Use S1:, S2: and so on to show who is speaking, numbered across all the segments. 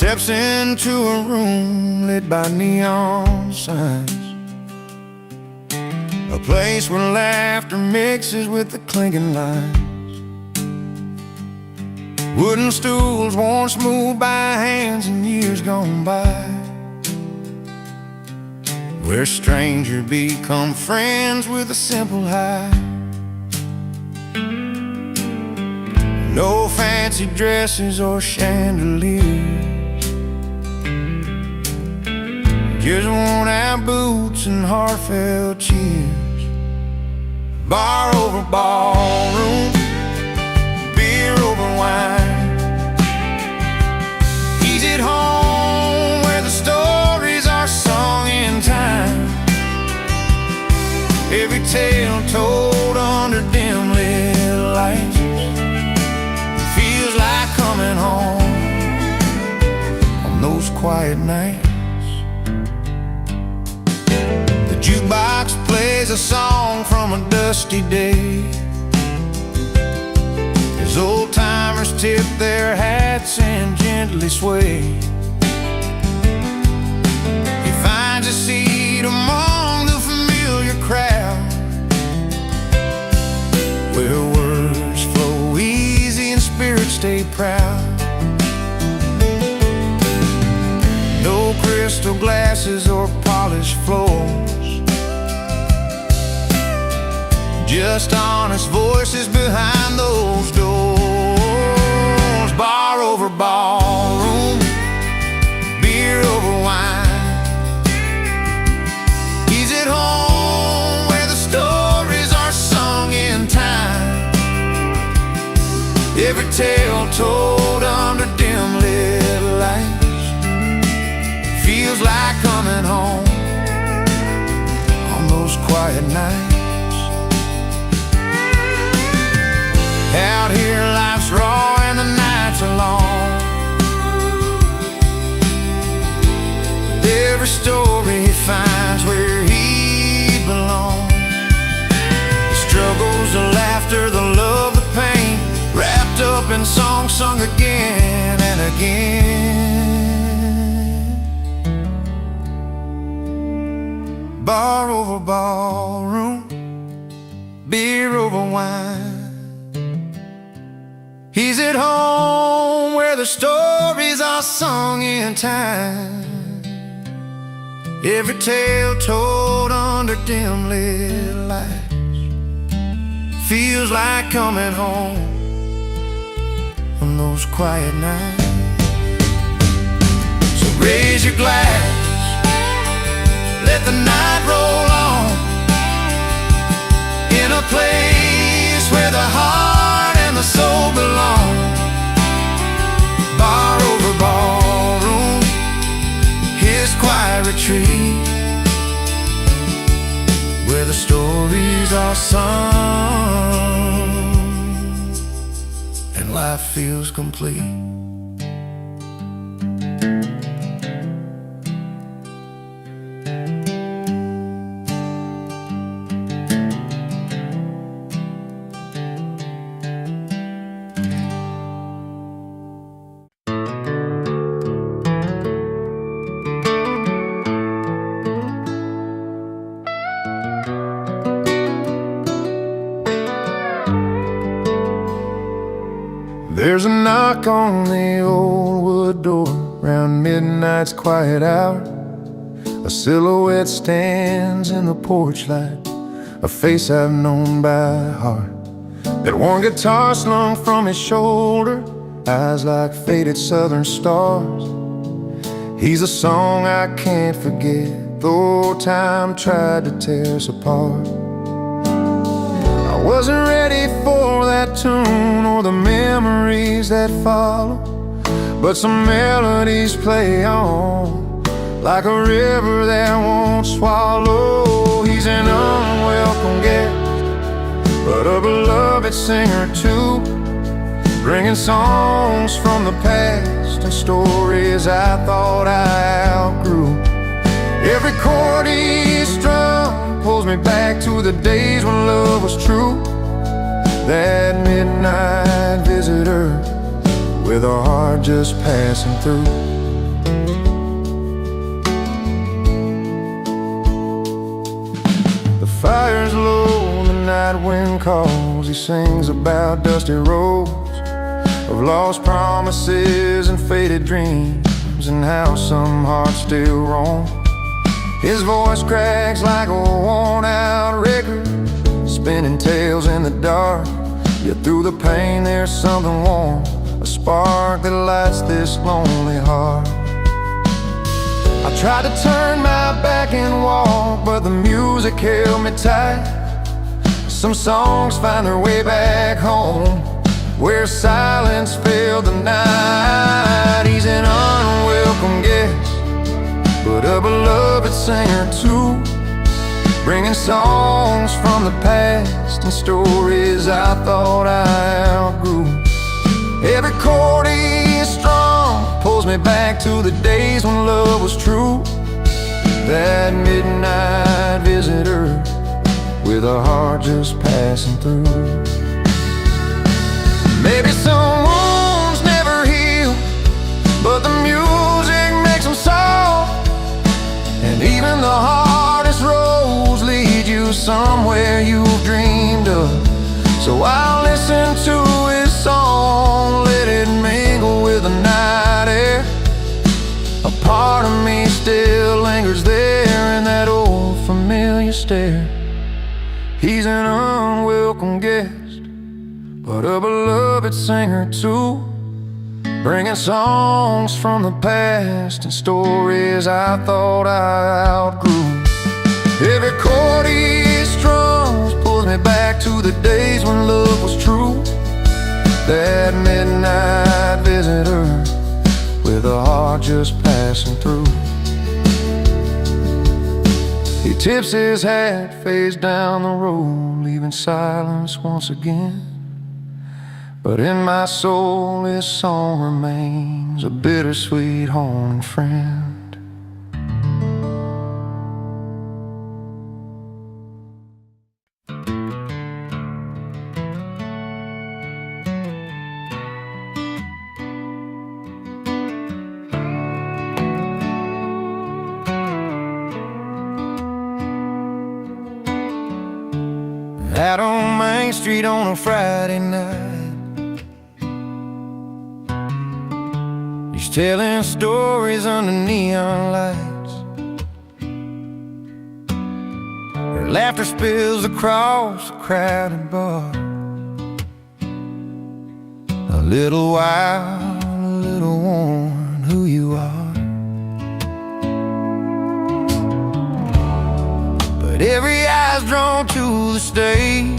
S1: Steps into a room lit by neon signs, a place where laughter mixes with the clinking lines. Wooden stools worn smooth by hands in years gone by, where strangers become friends with a simple hi. No fancy dresses or chandeliers, just worn out boots and heartfelt cheers. Bar over ballroom, beer over wine. He's at home where the stories are sung in time, every tale told under dim lit lights. Feels like coming home on those quiet nights. The jukebox plays a song from a dusty day, as old-timers tip their hats and gently sway. He finds a seat among the familiar crowd, where words flow easy and spirits stay proud. No crystal glasses or polished floors, just honest voices behind those doors. Bar over ballroom, beer over wine. He's at home where the stories are sung in time, every tale told under dim lit lights. Feels like coming home on those quiet nights. Out here life's raw and the nights are long, but every story he finds where he belongs. The struggles, the laughter, the love, the pain, wrapped up in songs sung again and again. Bar over ballroom, beer over wine. He's at home where the stories are sung in time, every tale told under dim lit lights. Feels like coming home on those quiet nights. So raise your glass, let the night roll on, in a place where the heart and the soul belong. Bar over ballroom, his quiet retreat, where the stories are sung and life feels complete. There's a knock on the old wood door round midnight's quiet hour. A silhouette stands in the porch light, a face I've known by heart. That worn guitar slung from his shoulder, eyes like faded southern stars. He's a song I can't forget, though time tried to tear us apart. I wasn't ready for that tune or the memories that follow, but some melodies play on like a river that won't swallow. He's an unwelcome guest, but a beloved singer too, bringing songs from the past and stories I thought I outgrew. Every chord he strums pulls me back to the days when love was true. That midnight visitor with a heart just passing through. The fire's low, the night wind calls. He sings about dusty roads of lost promises and faded dreams, and how some hearts still roam. His voice cracks like a worn-out record, spinning tales in the dark. Yet through the pain there's something warm, a spark that lights this lonely heart. I tried to turn my back and walk, but the music held me tight. Some songs find their way back home, where silence filled the night. He's an unwelcome guest, but a beloved singer too, bringing songs from the past and stories I thought I outgrew. Every chord he strung pulls me back to the days when love was true. That midnight visitor with a heart just passing through. Maybe some wounds never heal, but the music makes them soft. And even the hardest roads lead you somewhere you've dreamed of. So I'll listen to his song, let it mingle with the night air. A part of me still lingers there in that old familiar stare. He's an unwelcome guest, but a beloved singer too, bringing songs from the past and stories I thought I outgrew. Every chord he strums pulls me back to the days when love was true. That midnight visitor with a heart just passing through. He tips his hat, fades down the road, leaving silence once again. But in my soul this song remains a bittersweet haunting friend. Out on Main Street on a Friday night, he's telling stories under neon lights. Her laughter spills across a crowded bar. A little wild, a little worn, who you are. But every eye's drawn to the stage,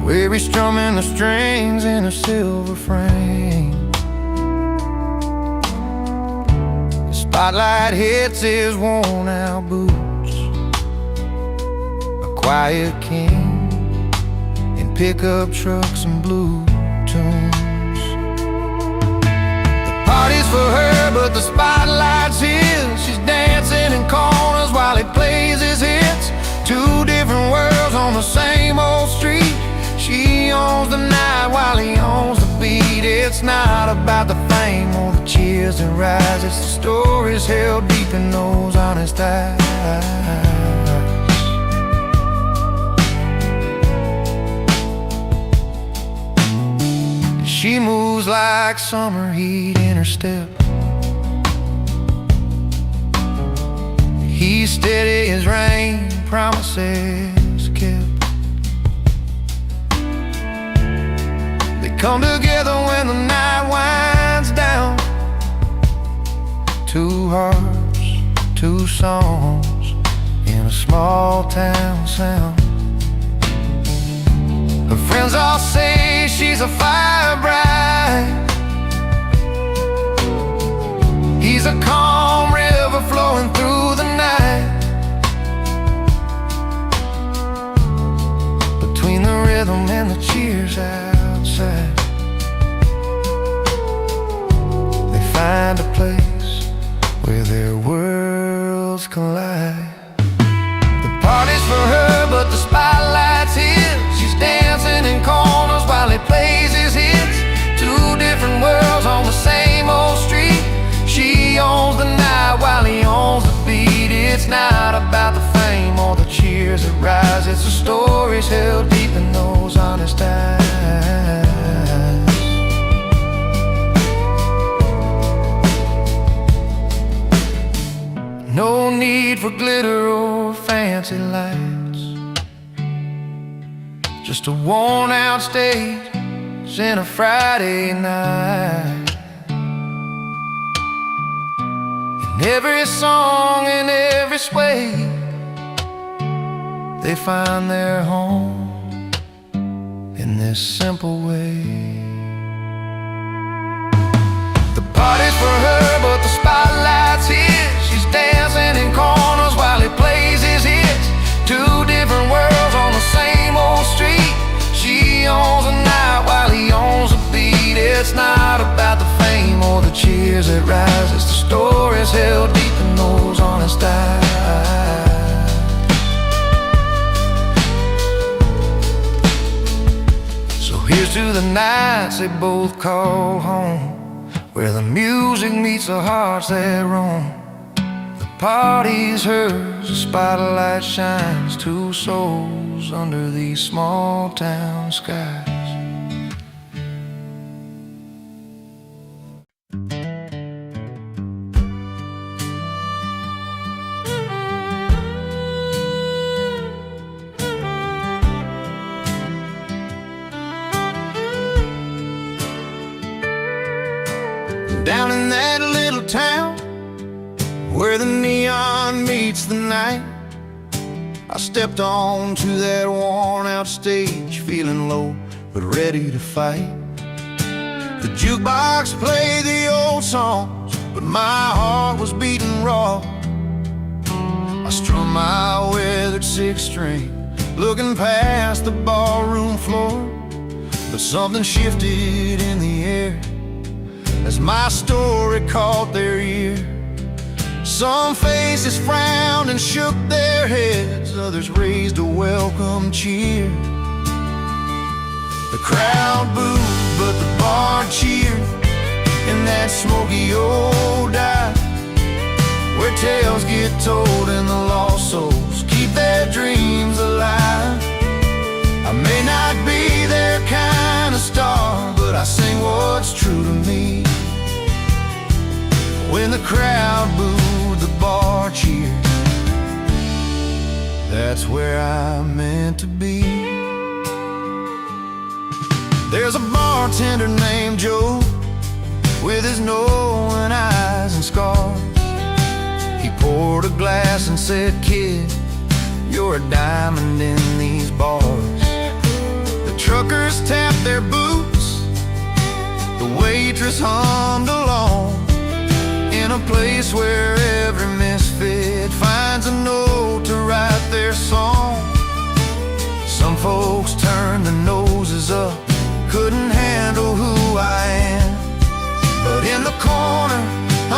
S1: where he's strumming the strings in a silver frame. The spotlight hits his worn out boots, a quiet king in pickup trucks and blue tunes. The party's for her, but the spotlight's his. She's dancing in corners while he plays his hits. Two different worlds on the same old street. She owns the night while he owns the beat. It's not about the fame or the cheers that rise, it's the stories held deep in those honest eyes. She moves like summer heat in her step. He's steady as rain, promises kept. They come together when the night winds down. Two hearts, two songs in a small town sound. Her friends all say she's a fire bride. He's a calm river flowing through the night. Between the rhythm and the cheers outside, they find a place where their worlds collide. The party's for her, but the spotlight's his. She's dancing in corners while he plays his hits. Two different worlds on the same about the fame or the cheers that rise. It's the stories held deep in those honest eyes. No need for glitter or fancy lights, just a worn-out stage and a Friday night. In every song and every sway, they find their home in this simple way. The party's for her, but the spotlight's his. She's dancing in corners while he plays his hits. Two different worlds on the same old street. She owns the night while he owns the beat. It's not about the fame or the cheers that rise. It's the stories held deep in those honest eyes. So here's to the nights they both call home, where the music meets the hearts that roam. The party's hers, the spotlight shines. Two souls under these small town skies. Down in that little town where the neon meets the night, I stepped onto that worn-out stage, feeling low but ready to fight. The jukebox played the old songs, but my heart was beating raw. I strummed my weathered six-string, looking past the ballroom floor, but something shifted in the air as my story caught their ear. Some faces frowned and shook their heads, others raised a welcome cheer. The crowd booed, but the bar cheered in that smoky old dive, where tales get told and the lost souls keep their dreams alive. I may not be their kind of star, but I sing what's true to me. When the crowd booed, the bar cheered. That's where I'm meant to be. There's a bartender named Joe, with his knowing eyes and scars. He poured a glass and said, "Kid, you're a diamond in these bars." The truckers tapped their boots, the waitress hummed along, in a place where every misfit finds a note to write their song. Some folks turned their noses up, couldn't handle who I am. But in the corner,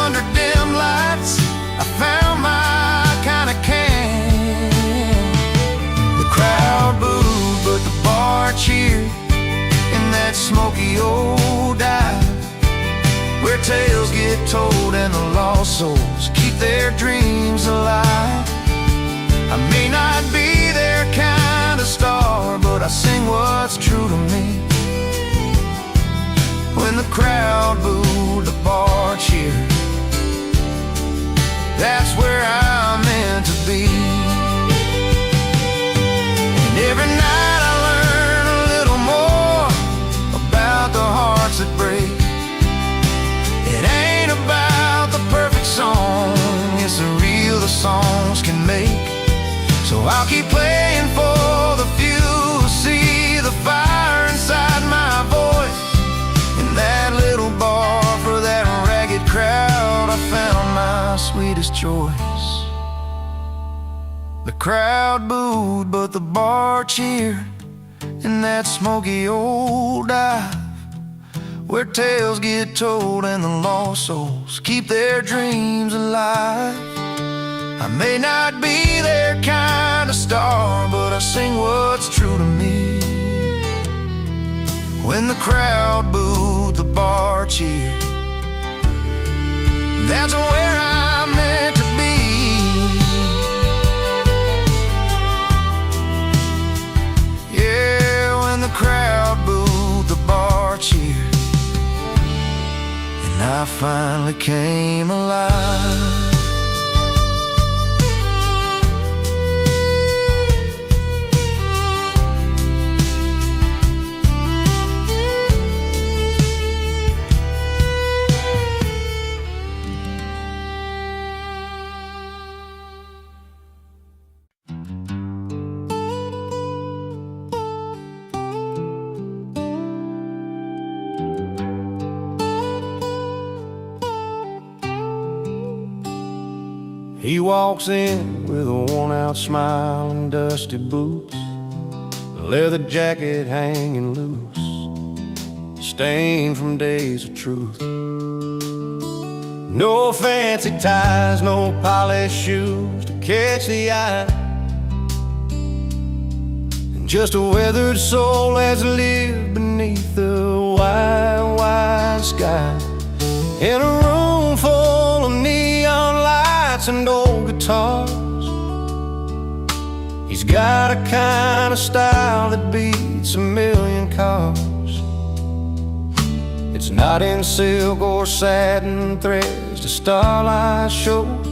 S1: under dim lights, I found my kind of can. The crowd booed, but the bar cheered in that smoky old dive, where tales get told and the lost souls keep their dreams alive. I may not be their kind of star, but I sing what's true to me. When the crowd booed, the bar cheered. That's where I'm meant to be. And every night I learn a little more about the hearts that break. It ain't about the perfect song, it's the real the songs can make. So I'll keep playing for the few who see the fire inside my voice. In that little bar, for that ragged crowd, I found my sweetest choice. The crowd booed, but the bar cheered in that smoky old dive, where tales get told and the lost souls keep their dreams alive. I may not be their kind of star, but I sing what's true to me. When the crowd booed, the bar cheered. That's where I'm meant to be. I finally came alive. He walks in with a worn-out smile and dusty boots, a leather jacket hanging loose, stained from days of truth. No fancy ties, no polished shoes to catch the eye, and just a weathered soul that's lived beneath the wide, wide sky. In a room full of neon lights and old guitars, he's got a kind of style that beats a million cars. It's not in silk or satin threads to starlight shows.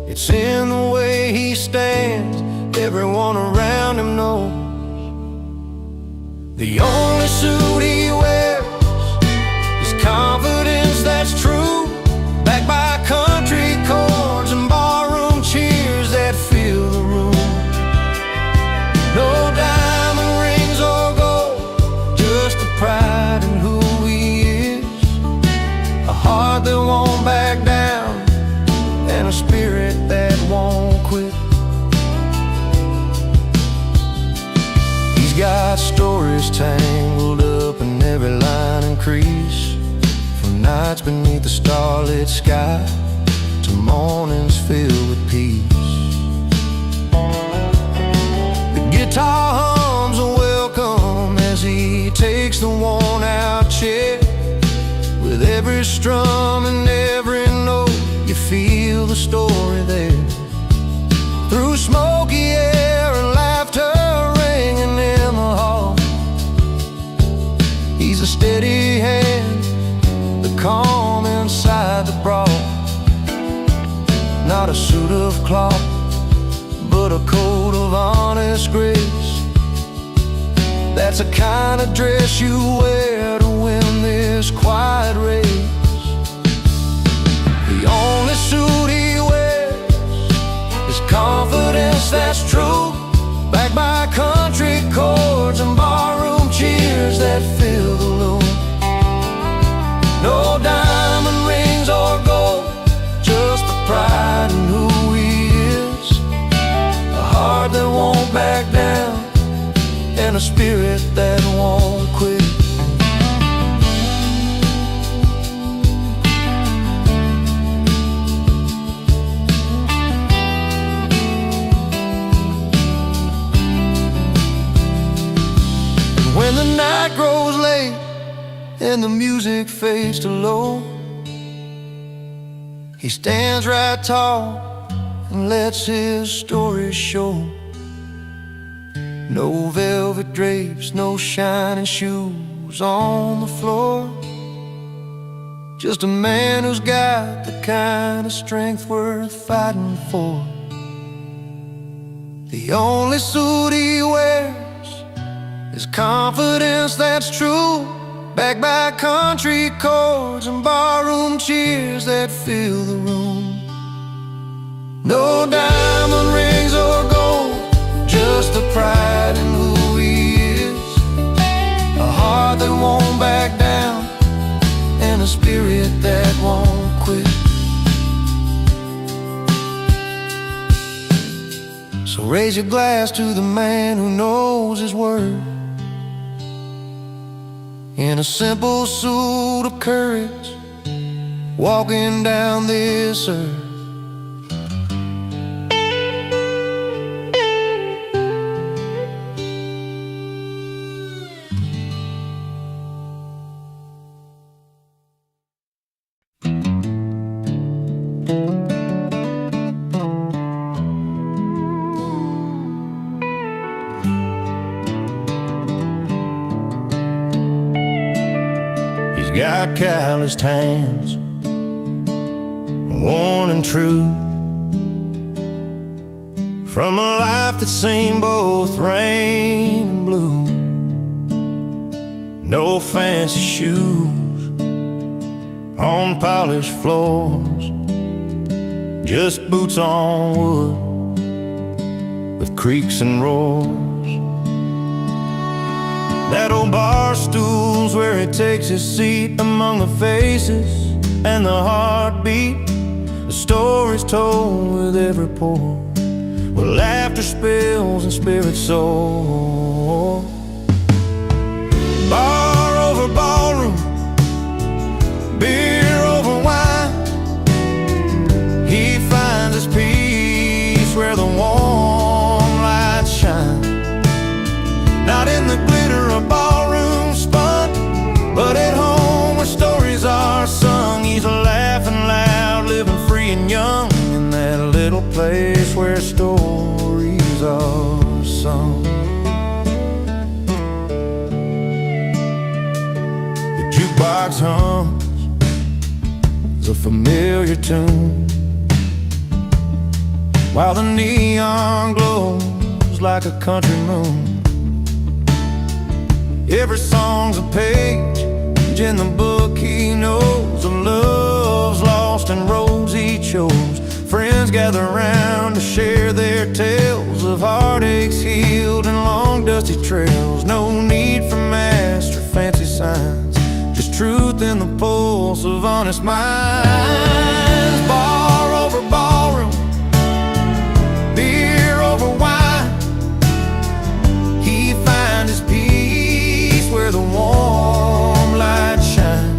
S1: It's in the way he stands, everyone around him knows. The only suit he wears is confidence that's true, backed by country chords and barroom cheers that fill the room. No diamond rings or gold, just the pride in who he is, a heart that won't back down and a spirit that won't quit. He's got stories tangled up in every line and crease, from nights beneath the starlit sky to mornings filled with peace. The guitar hums a welcome as he takes the worn-out chair. With every strum and every note, you feel the story there. Through smoky air and laughter ringing in the hall, he's a steady hand, the calm inside the brawl. Not a suit of cloth, but a coat of honest grace. That's the kind of dress you wear to win this quiet race. The only suit he wears is confidence that's true, backed by country chords and barroom cheers that fill the room. No diamond rings or gold, just the pride in who he is, a heart that won't back down and a spirit that won't quit. And when the night grows late and the music fades to low, he stands right tall and lets his story show. No velvet drapes, no shining shoes on the floor, just a man who's got the kind of strength worth fighting for. The only suit he wears is confidence that's true, backed by country chords and barroom cheers that fill the room. No diamond rings or gold, just the pride in who he is, a heart that won't back down and a spirit that won't quit. So raise your glass to the man who knows his word, in a simple suit of courage, walking down this earth. got calloused hands, worn and true, from a life that's seen both rain and blue. No fancy shoes on polished floors, just boots on wood with creaks and roars. That old bar stool's where he takes his seat among the faces and the heartbeat. The story's told with every pore, where laughter spills and spirits soar. Bar over ballroom, beer over wine, he finds his peace where the warm lights shine. Not in the glitter of ballroom spun, but at home where stories are sung. He's laughing loud, living free and young, in that little place where stories are sung. The jukebox hums a familiar tune, while the neon glows like a country moon. Every song's a page in the book he knows, of loves lost and roads he chose. Friends gather round to share their tales of heartaches healed and long dusty trails. No need for mask or fancy signs, just truth in the pulse of honest minds. Bar over ballroom, beer over wine, he finds his peace where the warm lights shine.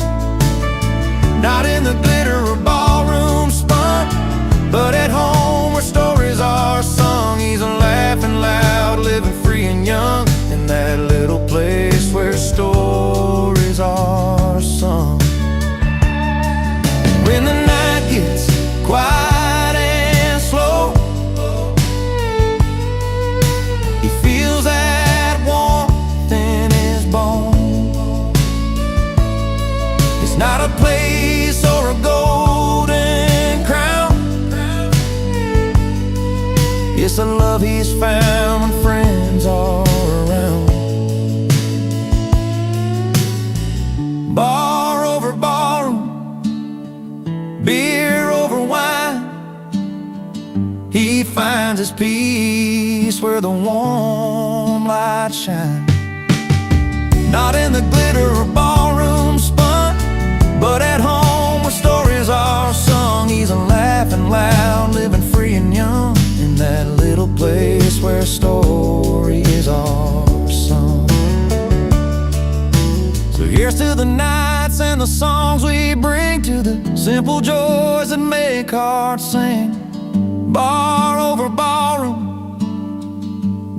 S1: Not in the glitter of ballroom spun, but at home where stories are sung. He's laughing loud, living free and young, in that little place where stories are sung. When the night gets quiet and slow, he feels that warmth in his bones. It's not a place or a golden crown, it's a love he's found when friends are around. Bar over ballroom, beer over wine, he finds his peace where the warm lights shine. Not in the glitter of ballroom spun, but at home where stories are sung. He's laughing loud, living free and young, in that little place where stories are sung. So here's to the nights and the songs we bring, to the simple joys that make hearts sing. Bar over ballroom,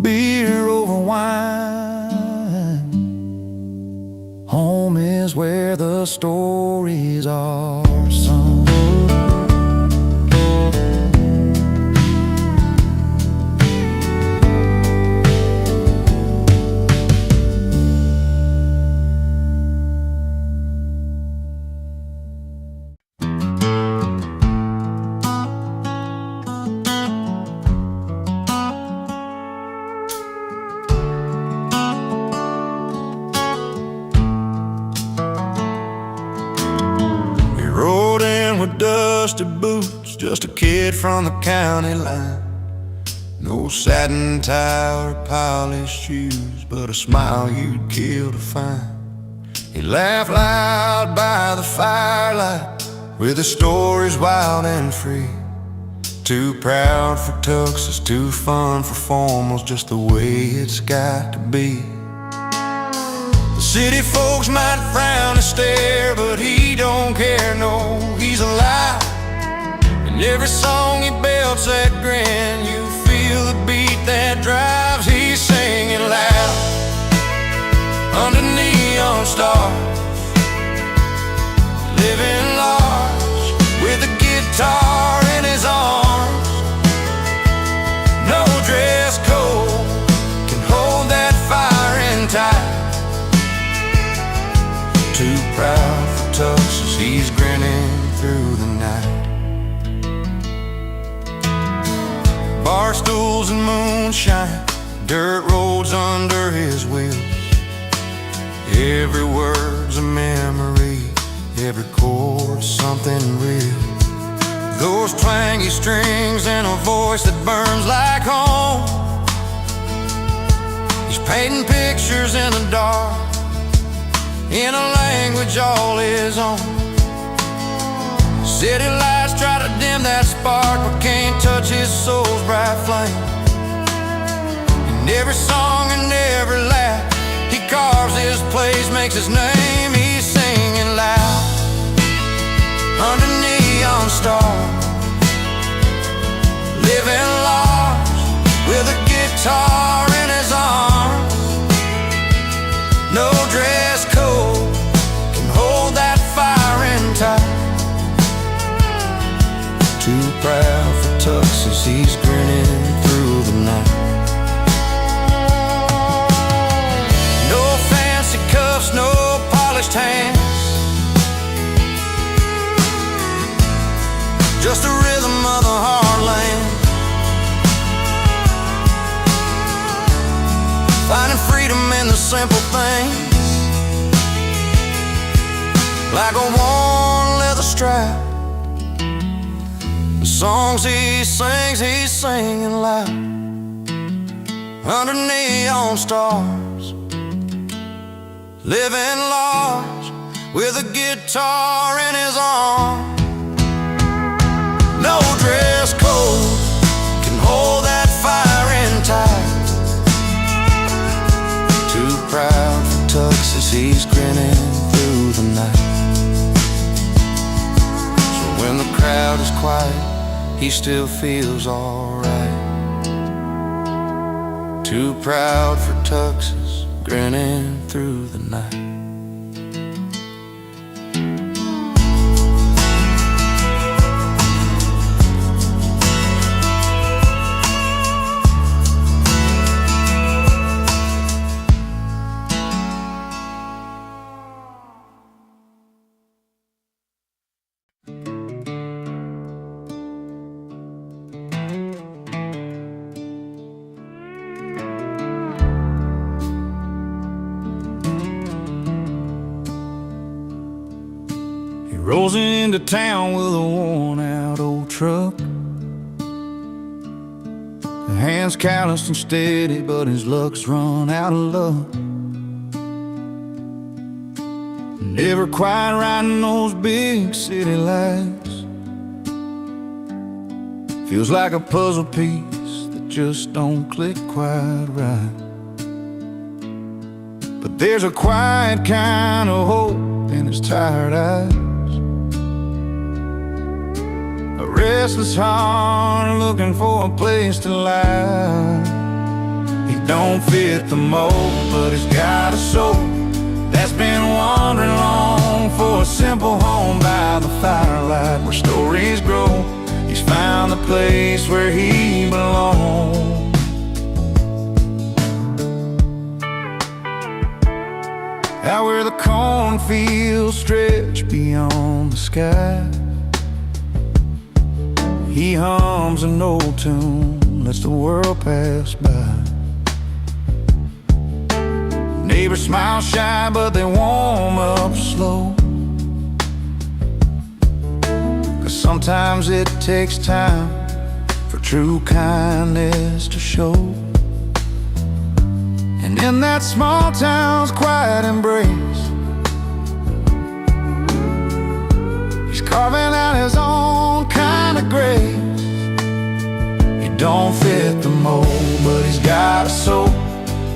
S1: beer over wine, home is where the stories are sung. With dusty boots, just a kid from the county line. No satin tie or polished shoes, but a smile you'd kill to find. He laughed loud by the firelight, with his stories wild and free. Too proud for tuxes, too fun for formals, just the way it's got to be. The city folks might frown and stare, but he don't care, no, he's alive. In every song he belts that grin, you feel the beat that drives. He's singing loud under neon stars, living large with a guitar in his arms. No dress code can hold that fire in tight. Too proud for he's grinning through the night. Bar stools and moonshine, dirt roads under his wheels. Every word's a memory, every chord's something real. Those twangy strings and a voice that burns like home. He's painting pictures in the dark, in a language all his own. City lights try to dim that spark, but can't touch his soul's bright flame. In every song and every laugh, he carves his place, makes his name. He's singing loud under neon stars, living large with a guitar in his arms. No dress code can hold that fire in tight. Too proud for tuxes, he's grinning through the night. No fancy cuffs, no polished hands, just the rhythm of the heartland. Finding freedom in the simple things, like a worn leather strap. The songs he sings, he's singing loud under neon stars, living large with a guitar in his arms. No dress code can hold that fire in tight. Too proud for tuxes, he's grinning through the night. So when the crowd is quiet, he still feels alright. Too proud for tuxes, grinning through the night.
S2: Rolls into town with a worn-out old truck. The hands calloused and steady, but his luck's run out of luck. Never quite riding those big city lights. Feels like a puzzle piece that just don't click quite right. But there's a quiet kind of hope in his tired eyes, a restless heart looking for a place to lie. He don't fit the mold, but he's got a soul that's been wandering long for a simple home by the firelight where stories grow. He's found the place where he belongs. Out where the cornfields stretch beyond the sky, he hums an old tune, lets the world pass by. Neighbors smile shy, but they warm up slow, 'cause sometimes it takes time for true kindness to show. And in that small town's quiet embrace, he's carving out his own kind of grace. He don't fit the mold, but he's got a soul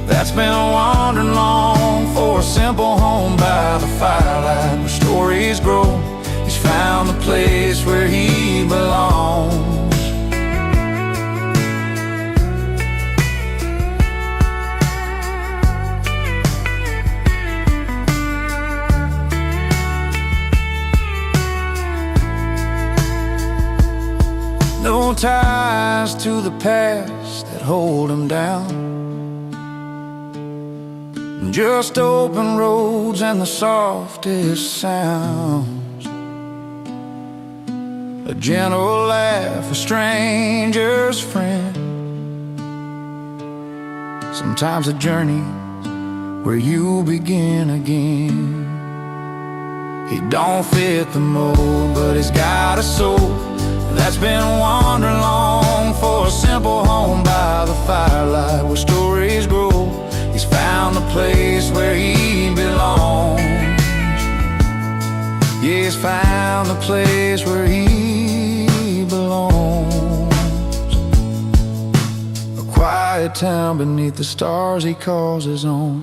S2: that's been wandering long for a simple home by the firelight where stories grow. He's found the place where he belongs. No ties to the past that hold him down, just open roads and the softest sounds. a gentle laugh, a stranger's friend. Sometimes a journey where you begin again. He don't fit the mold, but he's got a soul that's been wandering long for a simple home by the firelight where stories grow. He's found the place where he belongs. Yeah, he's found the place where he belongs. A quiet town beneath the stars he calls his own.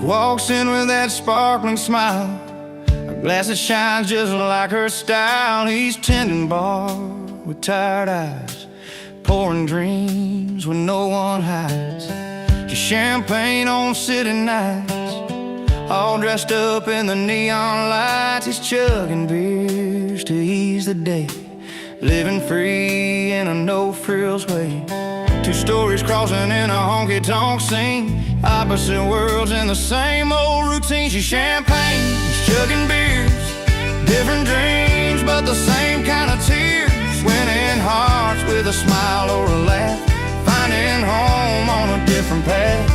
S2: Walks in with that sparkling smile, a glass that shines just like her style. He's tending bar with tired eyes, pouring dreams when no one hides. Just champagne on city nights, all dressed up in the neon lights. He's chugging beers to ease the day, living free in a no-frills way. Two stories crossing in a honky-tonk scene, opposite worlds in the same old routine. She's champagne, he's chugging beers, different dreams but the same kind of tears. Winning hearts with a smile or a laugh, finding home on a different path.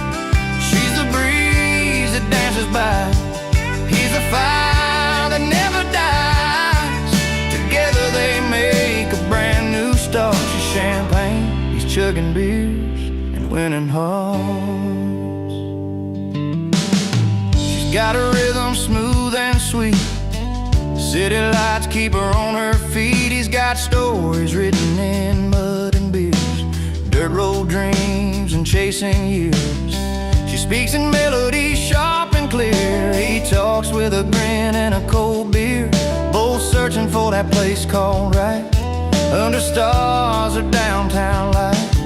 S2: She's the breeze that dances by, he's the fire that never dies. Together they make a brand new start. She's champagne, he's chugging beers and winning hearts. She's got a rhythm smooth and sweet, city lights keep her on her feet. He's got stories written in mud and beers, dirt road dreams and chasing years. She speaks in melodies sharp and clear, he talks with a grin and a cold beer. Both searching for that place called right, under stars or downtown lights.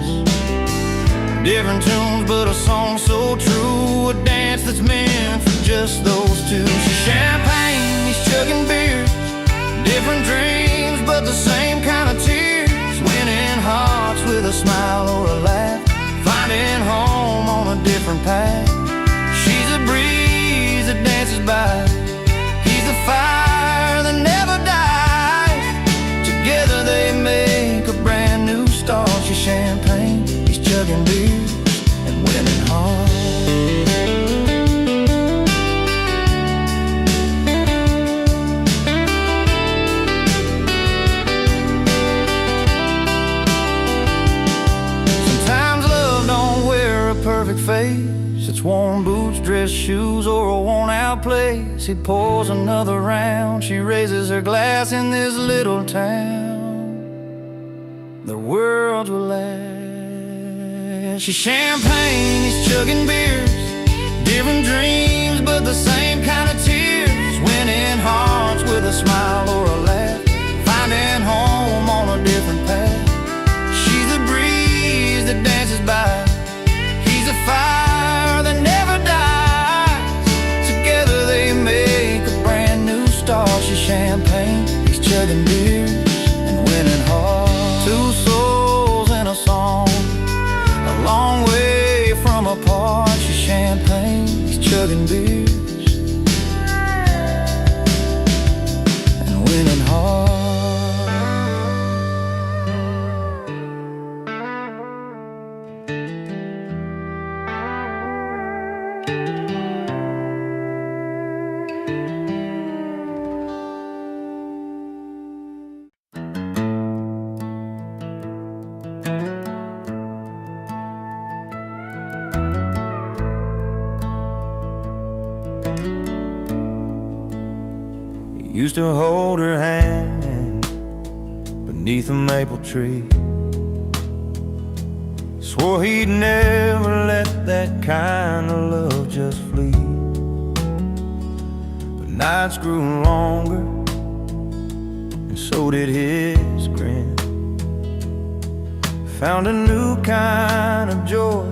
S2: Different tunes but a song so true, a dance that's meant for just those two. She's champagne, he's chugging beers, different dreams but the same kind of tears. Winning hearts with a smile or a laugh, finding home on a different path. She's a breeze that dances by, he's the fire that never dies. Together they make a brand new start. She's champagne, he's chugging beers and winning hearts. Perfect face, it's worn boots, dress shoes, or a worn out place. He pours another round, she raises her glass. In this little town the world will last. She's champagne, he's chugging beers, different dreams but the same kind of tears. Winning hearts with a smile or a laugh, finding home on a different path. She's the breeze that dances by, he's a fire that never dies. Together they make a brand new start. She's champagne, he's chugging beers and winning hearts. Two souls in a song, a long way from apart. She's champagne, he's chugging beers and winning hearts. Used to hold her hand beneath a maple tree, swore he'd never let that kind of love just flee. But nights grew longer and so did his grin. Found a new kind of joy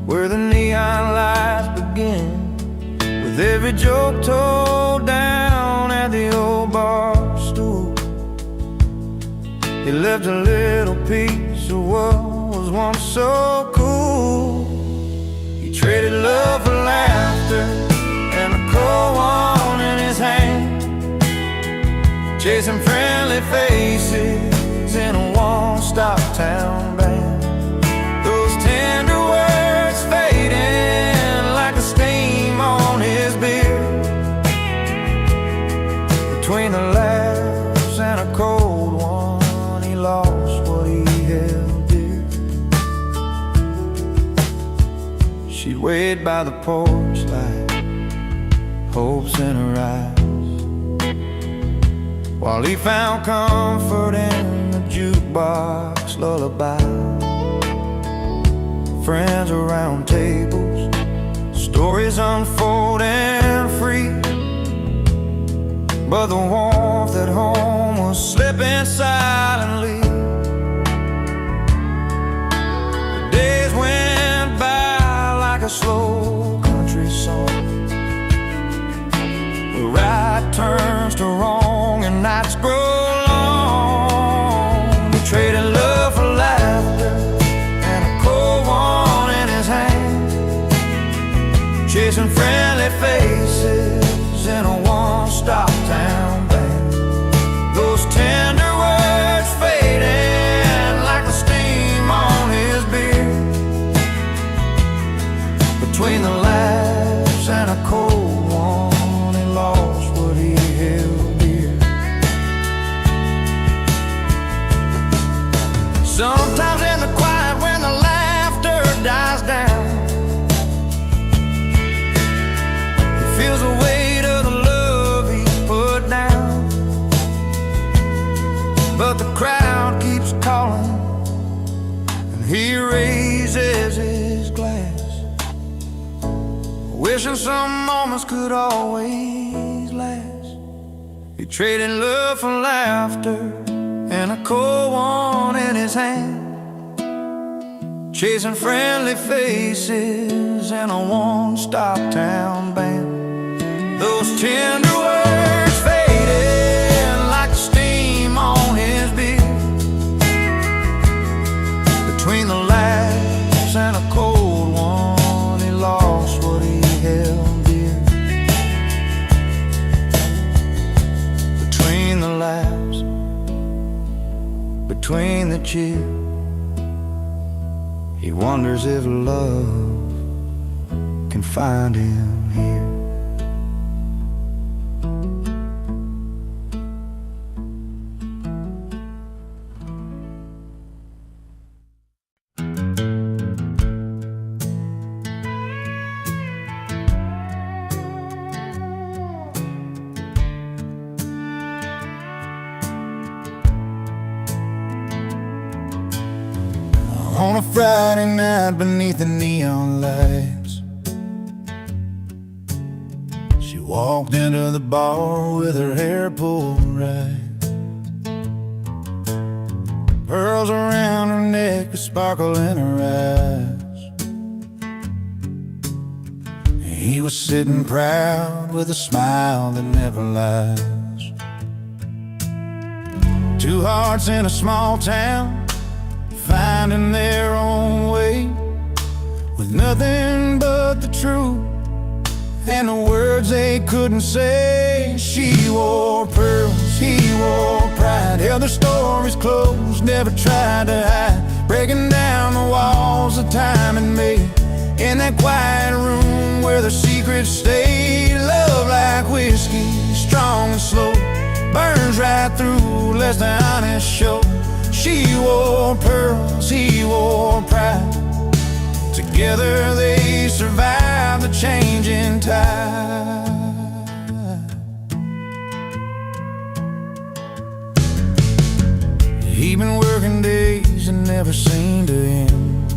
S2: where the neon lights begin, with every joke told down at the old bar stool. He left a little piece of what was once so cool. He traded love for laughter and a cold one in his hand, chasing friendly faces in a one-stop town band. Those tender words fading like the steam on his beard, between the laughs and a cold one, he lost what he held dear. She waited by the porch light, hopes in her eyes, while he found comfort in the jukebox lullaby. Friends around tables, stories unfolding free, but the warmth at home was slipping silently. The days went by like a slow country song, where right turns to wrong and nights grow long. We traded love for laughter and a cold one in his hand, chasing friendly faces in a one-stop town band. Those tender words fading like the steam on his beard, between the laughs and a cold one, he lost what he held dear. Sometimes in the quiet when the laughter dies down, he feels the weight of the love he put down, but the crowd keeps calling and he raises his glass, wishing some moments could always last. He traded love for laughter and a cold one in his hand, chasing friendly faces in a one-stop town band. Those tender words faded like the steam on his beard, between the laughs and a cold one, he lost what he held dear. Between the laughs, between the cheer, he wonders if love can find him here.
S1: On a Friday night beneath the neon lights, she walked into the bar with her hair pulled right, pearls around her neck, a sparkle in her eyes. He was sitting proud with a smile that never lies. Two hearts in a small town, finding their own way, with nothing but the truth and the words they couldn't say. She wore pearls, he wore pride, held their stories close, never tried to hide, breaking down the walls that time had made, in that quiet room where the secrets stayed. Love like whiskey, strong and slow, burns right through, lets the honest show. She wore pearls, he wore pride, together they survived the changing tide. He'd been working days that never seemed to end.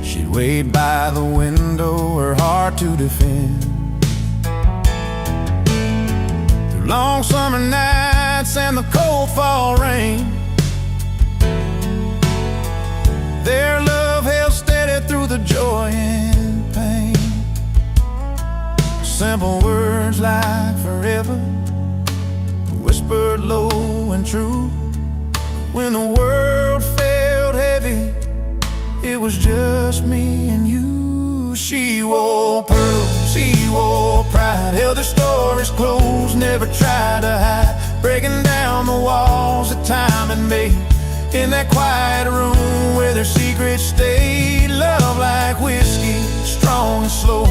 S1: She'd wait by the window, her heart to defend. Through
S2: long summer nights and the cold fall rain. Their love held steady through the joy and pain. Simple words like forever, whispered low and true. When the world felt heavy, it was just me and you. She wore pearls, he wore pride, held their stories close, never tried to hide, breaking down the walls that time had made. In that quiet room where their secrets stayed, love like whiskey, strong and slow,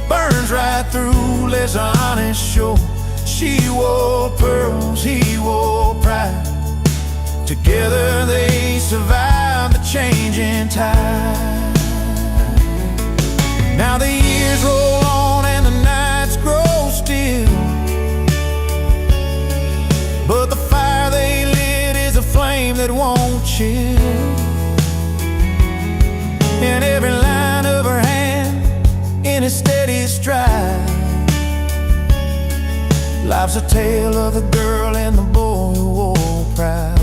S2: burns right through, lets the honest show. She wore pearls, he wore pride, together they survived the changing tide. Now the years roll on and the nights grow still, but the fire they lit is a flame that won't chill. And every line of her hand in a steady stride, life's a tale of the girl and the boy who wore pride.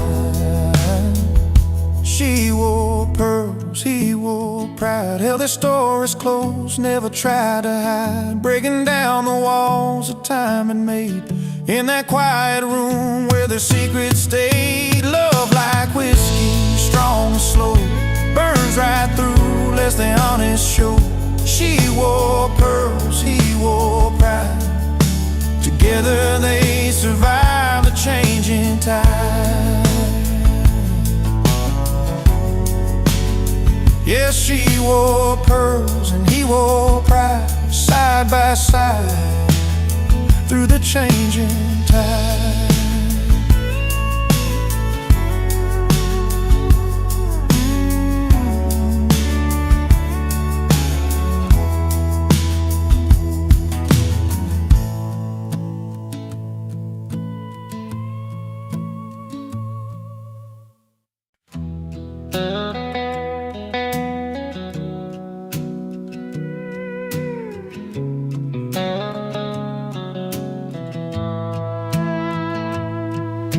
S2: She wore pearls, he wore pride, held their stories close, never tried to hide, breaking down the walls that time had made. In that quiet room where their secrets stayed, love like whiskey, strong and slow, burns right through, lets the honest show. She wore pearls, he wore pride, together they survived the changing tide. Yes, she wore pearls and he wore pride, side by side through the changing tide.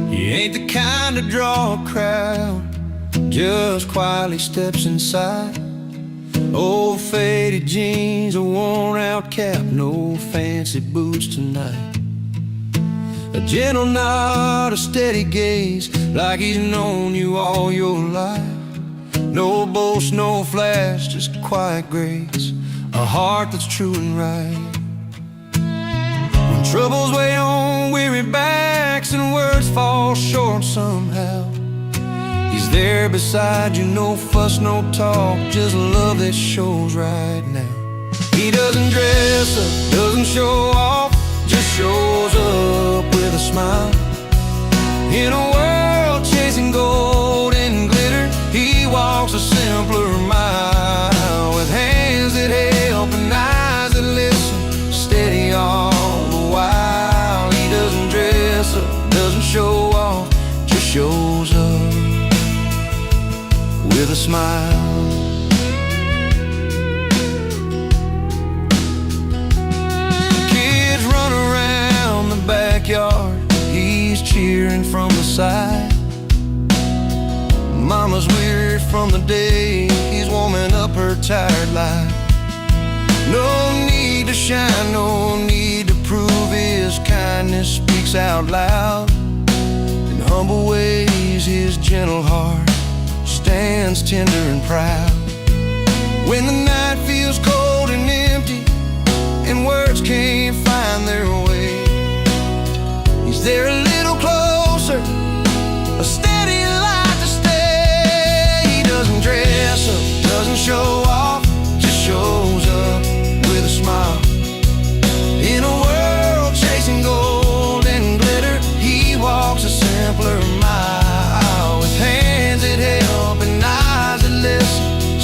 S2: He ain't the kind to draw a crowd, just quietly steps inside. Old faded jeans, a worn out cap, no fancy boots tonight. A gentle nod, a steady gaze, like he's known you all your life. No boast, no flash, just quiet grace, a heart that's true and right. When troubles weigh on weary backs and words fall short somehow, he's there beside you, no fuss, no talk, just love that shows right now. He doesn't dress up, doesn't show off, just shows up with a smile. In a world chasing gold and glitter, he walks a simpler mile, with hands that help and eyes that listen, steady all the while. He doesn't dress up, doesn't show off, just shows up with a smile. Kids run around the backyard, he's cheering from the side. Mama's weary from the day, he's warming up her tired life. No need to shine, no need to prove, his kindness speaks out loud. In humble ways his gentle heart stands tender and proud. When the night feels cold and empty and words can't find their way, he's there a little closer, a steady light to stay. He doesn't dress up, doesn't show off, just shows up with a smile. In a world chasing gold and glitter, he walks a simpler mile, with hands that help and eyes that listen,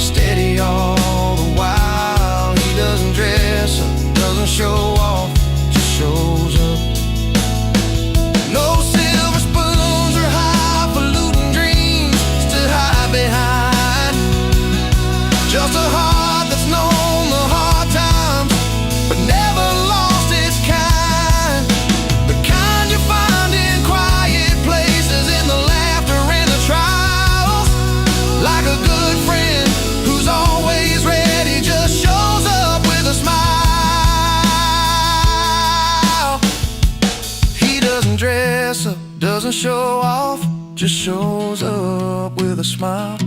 S2: doesn't show off, just shows up with a smile.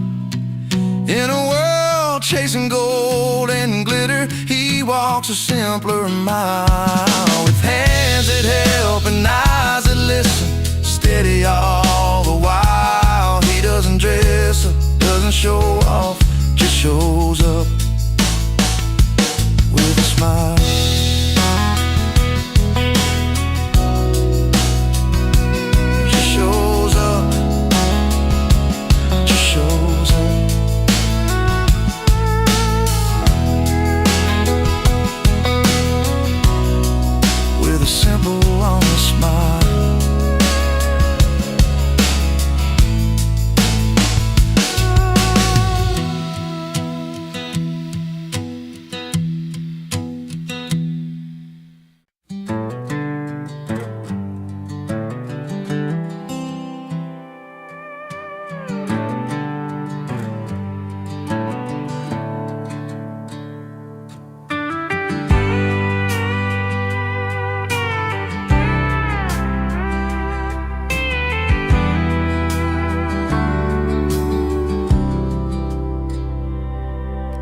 S2: In a world chasing gold and glitter, he walks a simpler mile. With hands that help and eyes that listen, steady all the while. He doesn't dress up, doesn't show off, just shows up with a smile. Just shows up, just shows up. With a simple, honest smile.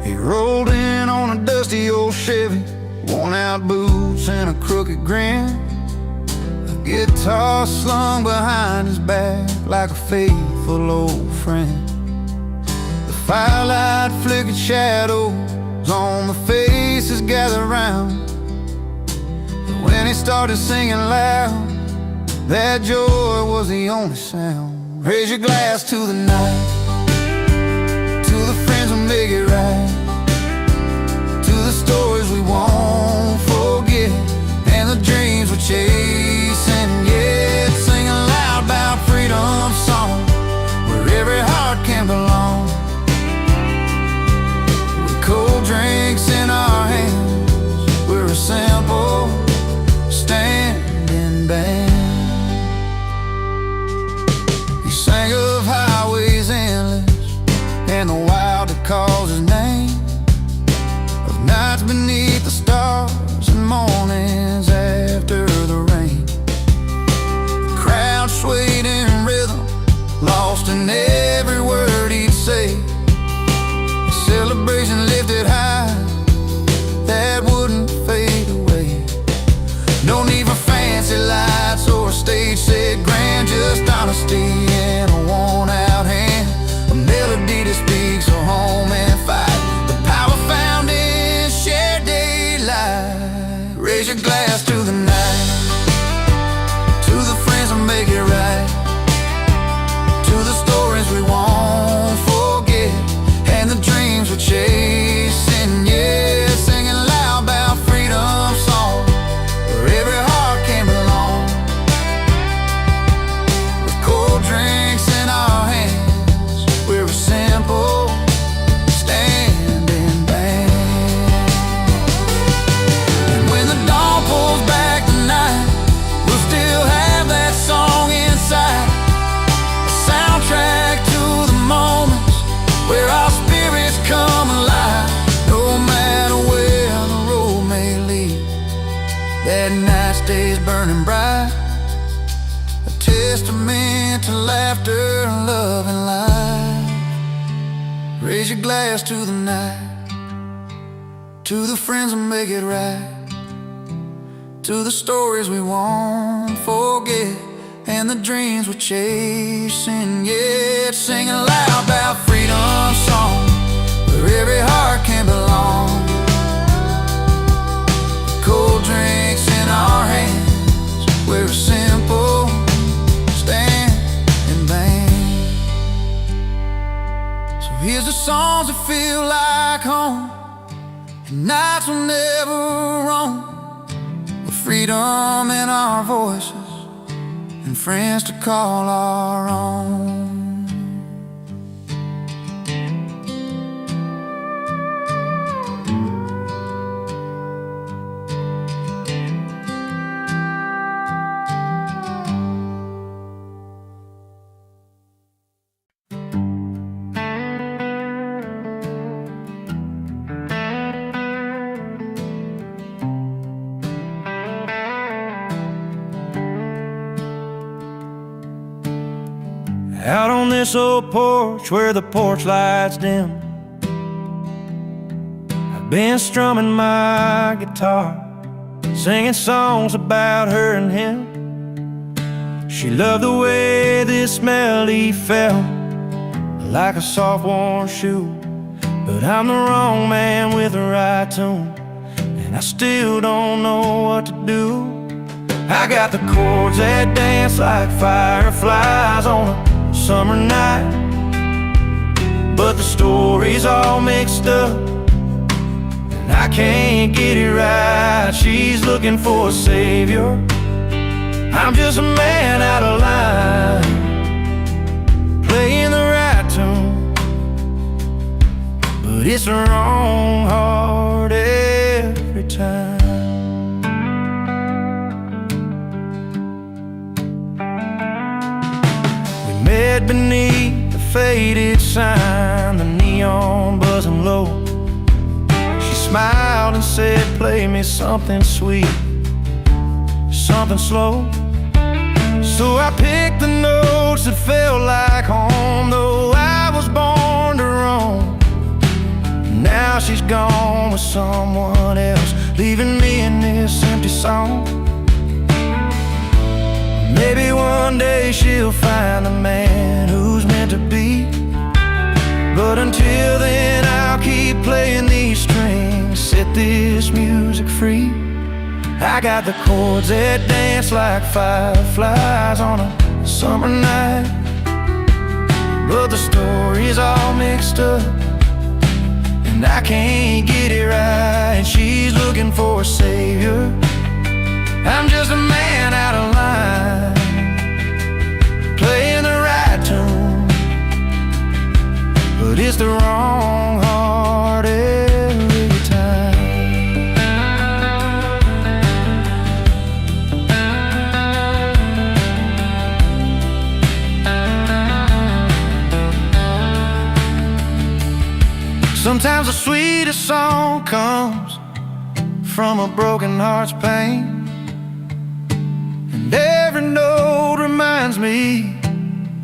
S2: He rolled in on a dusty old Chevy, worn out boots and a crooked grin. A guitar slung behind his back like a faithful old friend. The firelight flickered shadows on the faces gathered round. But when he started singing loud, that joy was the only sound. Raise your glass to the night, to the friends who make it right, to the stories we won't forget, and the dreams we're chasing yet. Singing loud about freedom song, where every heart can belong. With cold drinks in our hands, we're a simple standing band. He sang of highways endless and the wild that calls his name, of nights beneath the stars and mornings after the rain. The crowd swayed in rhythm, lost in every word he'd say. The celebration lifted high, that wouldn't fade away. No need for fancy lights or a stage set grand, just honesty and a worn-out hand, a melody that speaks of home and fight, the power found in shared daylight. Raise your glass to the night, to the friends who make it right, to the stories we won't forget, and the dreams we're chasing, yeah. Singing loud about freedom song, where every heart can belong. With cold drinks in our hands, we're a simple standing band. And when the dawn pulls back tonight, we'll still have that song inside, a soundtrack to the moments where our spirits come alive. No matter where the road may lead, that night stays burning bright, a testament to laughter, love, and life. Raise your glass to the night, to the friends who make it right, to the stories we won't forget, and the dreams we're chasing, yeah. Singing loud about freedom song, where every heart can belong. Cold drinks in our hands, we're a simple standing band. So here's the songs that feel like home, and nights will never roam, with freedom in our voices and friends to call our own.
S3: out on this old porch where the porch lights dim. I've been strumming my guitar, singing songs about her and him. She loved the way this melody felt, like a soft warm shoe. But I'm the wrong man with the right tune, and I still don't know what to do. I got the chords that dance like fireflies on a summer night, but the story's all mixed up, and I can't get it right. She's looking for a savior, I'm just a man out of line, playing the right tune, but it's the wrong heart every time. We met beneath the faded sign, the neon buzzing low. She smiled and said, play me something sweet, something slow. So I picked the notes that felt like home, though I was born to roam. Now she's gone with someone else, leaving me in this empty song. Maybe one day she'll find the man who's meant to be, but until then I'll keep playing these strings, set this music free. I got the chords that dance like fireflies on a summer night, but the story's all mixed up, and I can't get it right. She's looking for a savior, I'm just a man out of line, playing the right tune, but it's the wrong heart every time. Sometimes the sweetest song comes from a broken heart's pain, and every note reminds me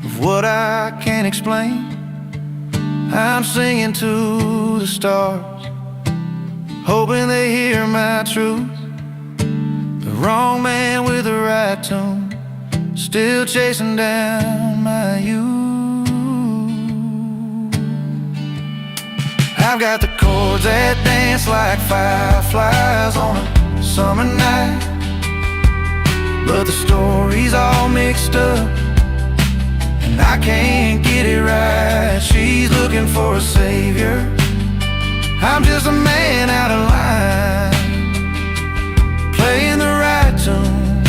S3: of what I can't explain. I'm singing to the stars, hoping they hear my truth. The wrong man with the right tune, still chasing down my youth. I've got the chords that dance like fireflies on a summer night, but the story's all mixed up, and I can't get it right. She's looking for a savior, I'm just a man out of line, playing the right tune,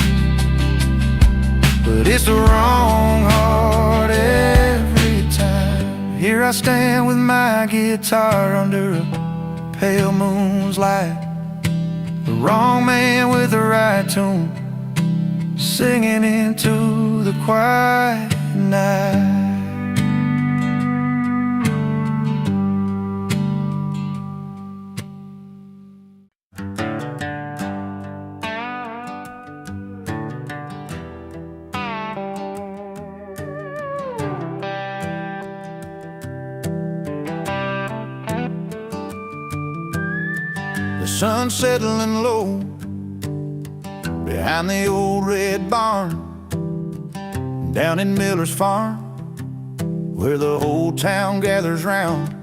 S3: but it's the wrong heart every time. Here I stand with my guitar under a pale moon's light, the wrong man with the right tune, singing into the quiet night. The sun's settling low behind the old red barn, down in Miller's farm, where the whole town gathers round.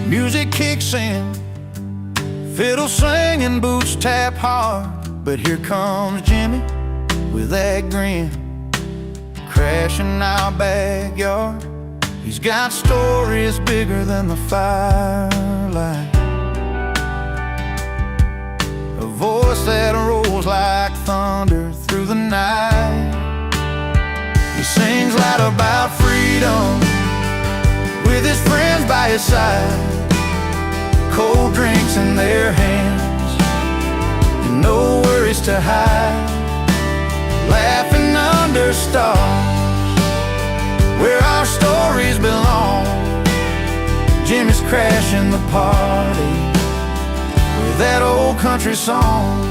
S3: Music kicks in, fiddle singing, boots tap hard, but here comes Jimmy with that grin, crashing our backyard. He's got stories bigger than the firelight, a voice that rolls like thunder through the night. He sings loud about freedom with his friends by his side, cold drinks in their hands and no worries to hide, laughing under stars where our stories belong. Jimmy's crashing the party with that old country song.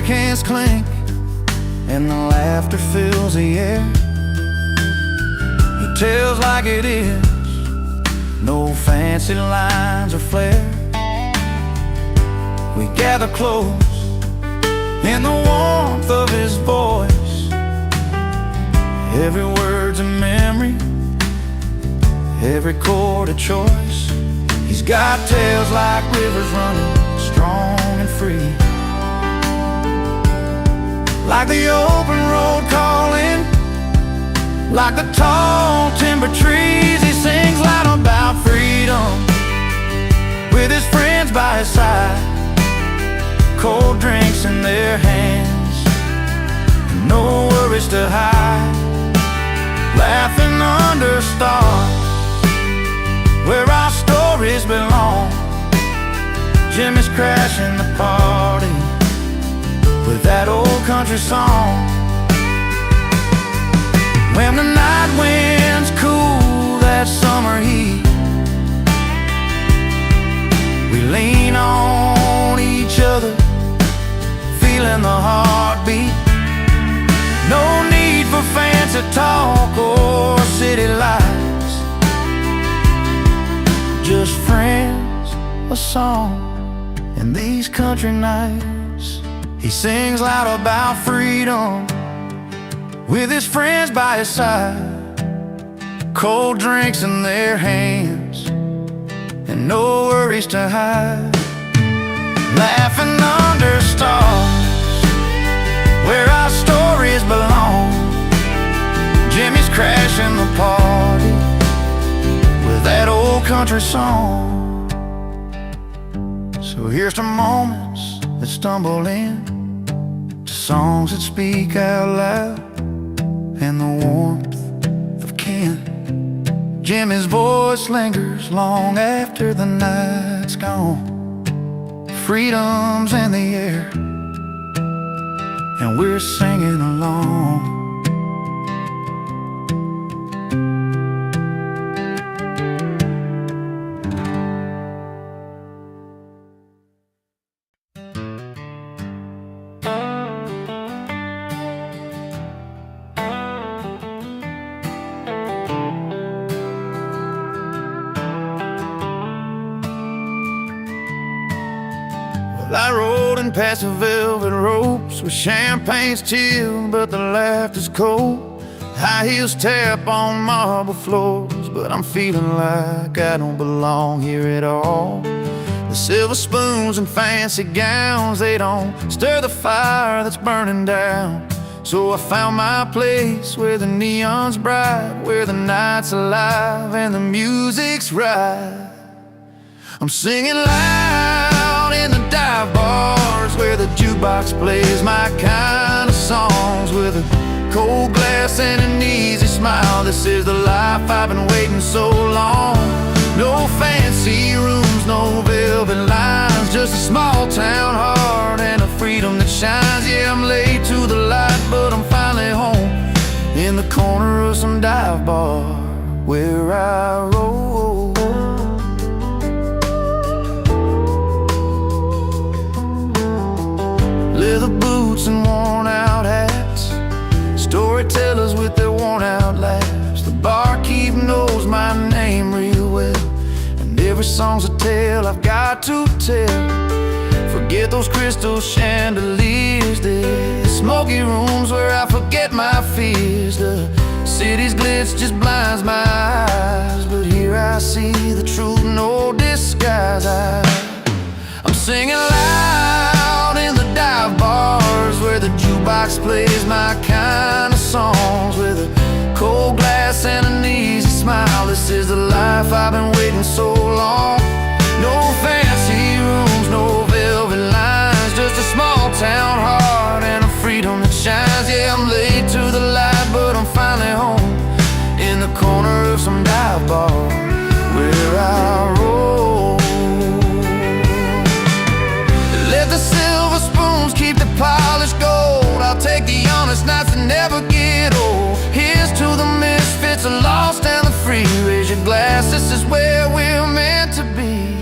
S3: beer cans clink and the laughter fills the air. He tells like it is, no fancy lines or flair. We gather close in the warmth of his voice. Every word's a memory, every chord a choice. He's got tales like rivers running strong and free, like the open road calling, like the tall timber trees. He sings loud about freedom with his friends by his side, cold drinks in their hands, no worries to hide, laughing under stars where our stories belong. Jimmy's crashing the party with that old country song. When the night winds cool that summer heat, we lean on each other, feeling the heartbeat. No need for fancy talk or city lights, just friends, a song, and these country nights. He sings loud about freedom with his friends by his side, cold drinks in their hands and no worries to hide, laughing under stars where our stories belong. Jimmy's crashing the party with that old country song. So here's to moments that stumble in, to songs that speak out loud, and the warmth of kin. Jimmy's voice lingers long after the night's gone. Freedom's in the air and we're singing along. I rode in past the velvet ropes with champagne's chilled, but the laughter's cold. High heels tap on marble floors, but I'm feeling like I don't belong here at all. The silver spoons and fancy gowns, they don't stir the fire that's burning down. So I found my place where the neon's bright, where the night's alive and the music's right. I'm singing loud in the dive bars where the jukebox plays my kind of songs, with a cold glass and an easy smile. This is the life I've been waiting so long. No fancy rooms, no velvet lines, just a small town heart and a freedom that shines. Yeah, I'm late to the light, but I'm finally home in the corner of some dive bar where I roll. Leather boots and worn out hats, storytellers with their worn out laughs. The barkeep knows my name real well, and every song's a tale I've got to tell. Forget those crystal chandeliers, the smoky rooms where I forget my fears. The city's glitz just blinds my eyes, but here I see the truth, no disguise. I'm singing loud in the dive bars where the jukebox plays my kind of songs, with a cold glass and an easy smile. This is the life I've been waiting so long. No fancy rooms, no velvet lines, just a small town heart and a freedom that shines. Yeah, I'm late to the light, but I'm finally home in the corner of some dive bar where I roll. Let the silver spoons keep the polished gold, I'll take the honest nights that never get old. Here's to the misfits, the lost and the free. Raise your glass, this is where we're meant to be.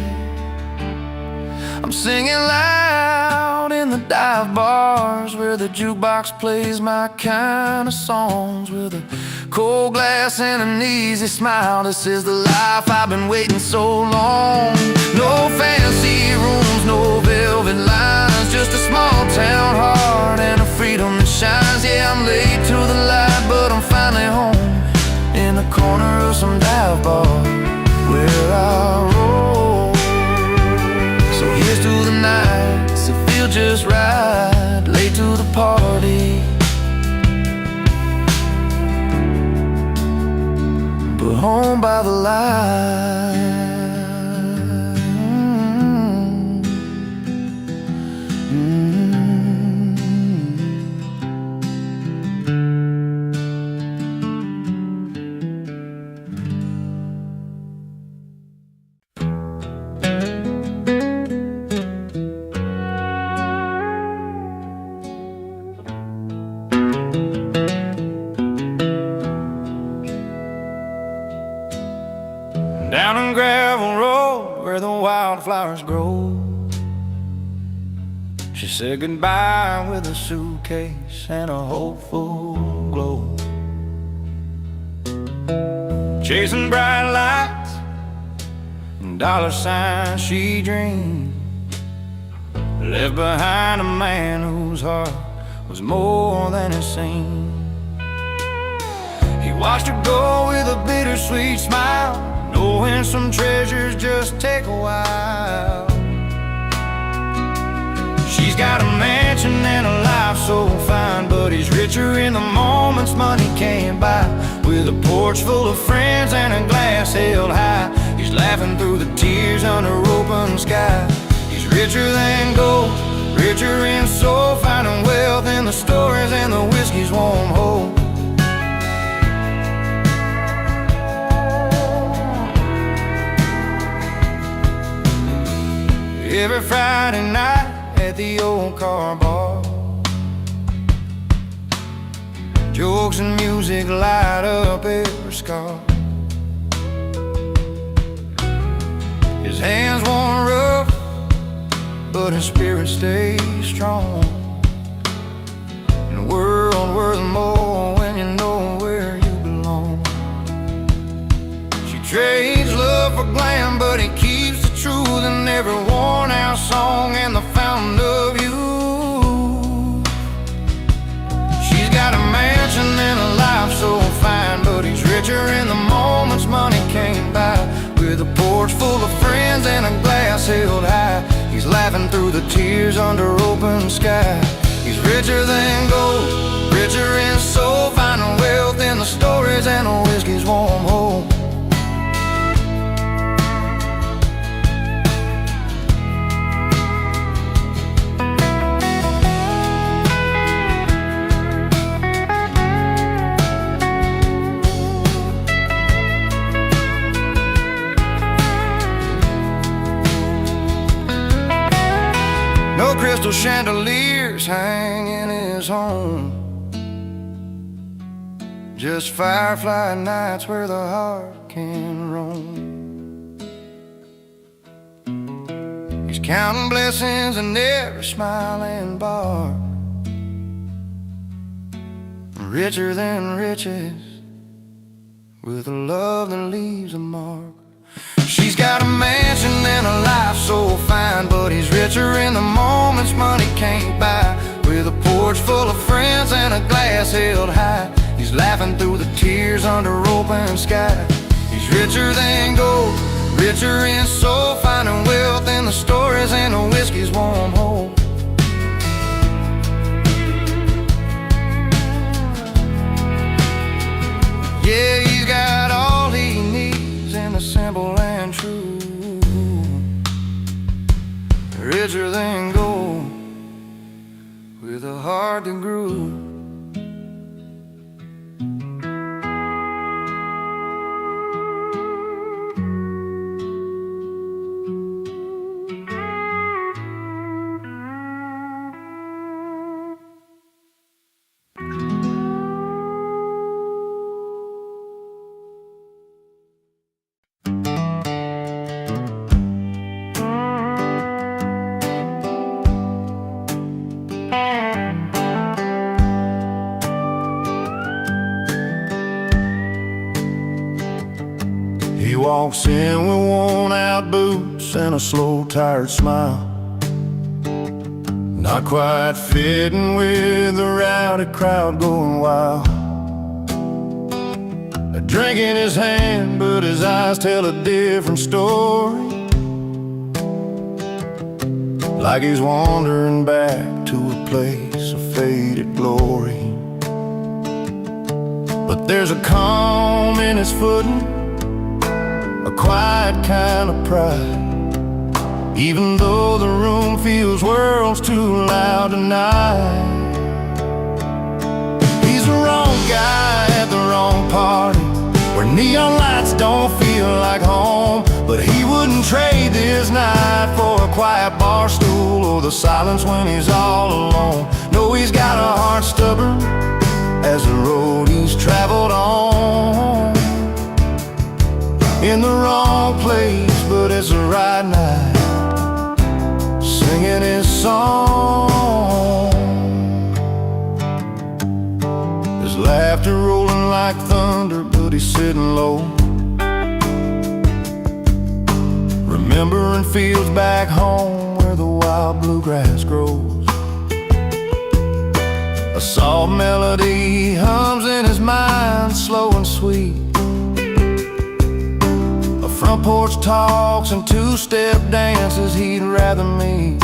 S3: I'm singing loud in the
S1: dive bars where the jukebox plays my kind of songs, with a cold glass and an easy smile. This is the life I've been waiting so long. No fancy rooms, no velvet lines, just a small town heart and a freedom that shines. Yeah, I'm late to the light, but I'm finally home in the corner of some dive bar where I roll. So here's to the nights that feel just right, late to the party, but home by the light.
S3: Down on gravel road where the wildflowers grow, she said goodbye with a suitcase and a hopeful glow. Chasing bright lights and dollar signs she dreamed, left behind a man whose heart was more than it seemed. He watched her go with a bittersweet smile, knowing some treasures just take a while. She's got a mansion and a life so fine, but he's richer in the moments money can't buy. With a porch full of friends and a glass held high, he's laughing through the tears under open sky. He's richer than gold, richer in soul, finding wealth in the stories and the whiskey's warm hope. Every Friday night at the old car bar, jokes and music light up every scar. His hands worn rough, but his spirit stays strong. In a world worth more when you know where you belong. She trades love for glam, but he keeps the truth in every worn out song and the fountain of youth. She's got a mansion and a life so fine, but he's richer in the moments money can't buy. With a porch full of friends and a glass held high, he's laughing through the tears under open sky. He's richer than gold, richer in soul, finding wealth in the stories and the whiskey's warm hope. No crystal chandeliers hang in his home, just firefly nights where the heart can roam. He's counting blessings in every smiling bar, richer than riches, with a love that leaves a mark. She's got a mansion and a life so fine, but he's richer in the moments money can't buy. With a porch full of friends and a glass held high, he's laughing through the tears under open sky. He's richer than gold, richer in soul, finding wealth in the stories and the whiskey's warm hope. Yeah, he's got all he needs in the simple and true. Richer than gold, with a heart that grew.
S1: walks in with worn-out boots and a slow, tired smile, not quite fitting with the rowdy crowd going wild. A drink in his hand, but his eyes tell a different story, like he's wandering back to a place of faded glory. But there's a calm in his footing, a quiet kind of pride, even though the room feels worlds too loud tonight. He's the wrong guy at the wrong party, where neon lights don't feel like home. But he wouldn't trade this night for a quiet bar stool or the silence when he's all alone. No, he's got a heart stubborn as the road he's traveled on. In the wrong place, but it's the right night, singing his song. His laughter rolling like thunder, but he's sitting low, remembering fields back home where the wild bluegrass grows. A soft melody hums in his mind, slow and sweet. A front porch talks and two-step dances he'd rather meet.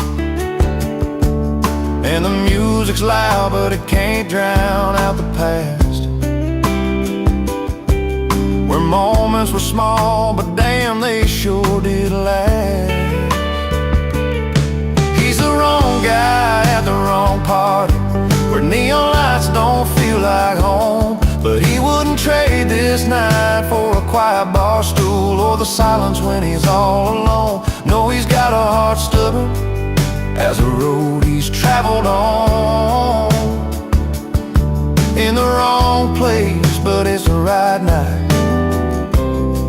S1: And the music's loud, but it can't drown out the past, where moments were small, but damn, they sure did last. He's the wrong guy at the wrong party, where neon lights don't feel like home. But he wouldn't trade this night for a quiet bar stool or the silence when he's all alone. No, he's got a heart stubborn as the road he's traveled on. In the wrong place, but it's the right night,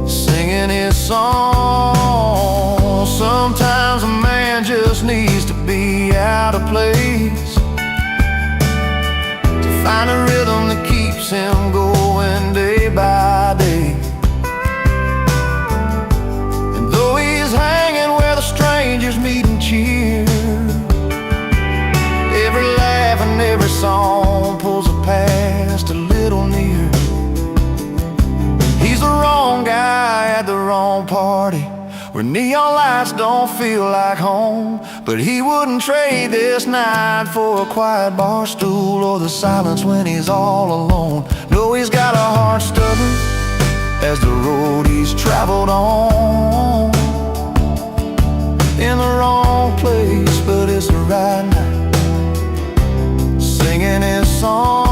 S1: singing his song. Sometimes a man just needs to be out of place, to find a rhythm that keeps him going day by day. And though he's hanging where the strangers meet and cheer, every laugh and every song pulls the past a little near. He's the wrong guy at the wrong party, where neon lights don't feel like home. But he wouldn't trade this night for a quiet bar stool or the silence when he's all alone. No, he's got a heart stubborn as the road he's traveled on. In the wrong place, but it's the right night, singing his song.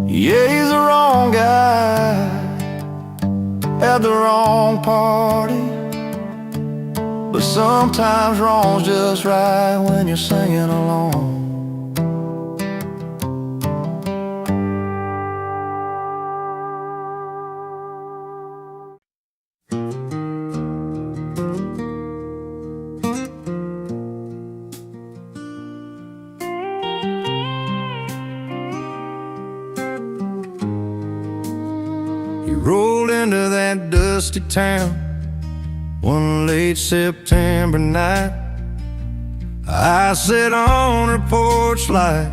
S1: Yeah, he's the wrong guy at the wrong party, but sometimes wrong's just right when you're singing along. He rolled into that dusty town one late September night. I sat on her porch light,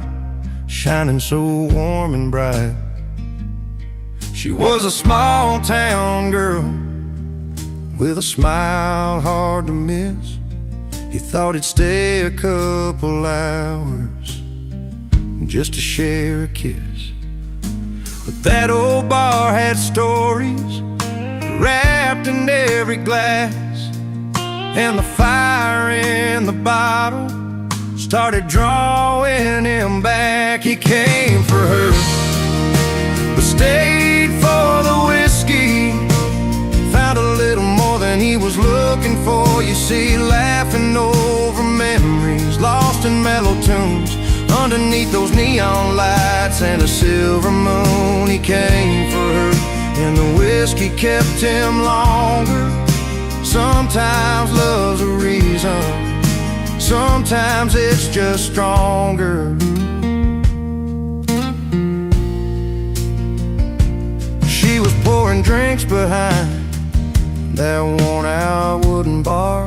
S1: shining so warm and bright. She was a small town girl with a smile hard to miss. He thought he'd stay a couple hours just to share a kiss. But that old bar had stories wrapped in every glass, and the fire in the bottle started drawing him back. He came for her, but stayed for the whiskey. Found a little more than he was looking for. You see, laughing over memories lost in mellow tunes underneath those neon lights and a silver moon. He came for her, and the whiskey kept him longer. Sometimes love's a reason, sometimes it's just stronger.
S3: leaving drinks behind that worn-out wooden bar.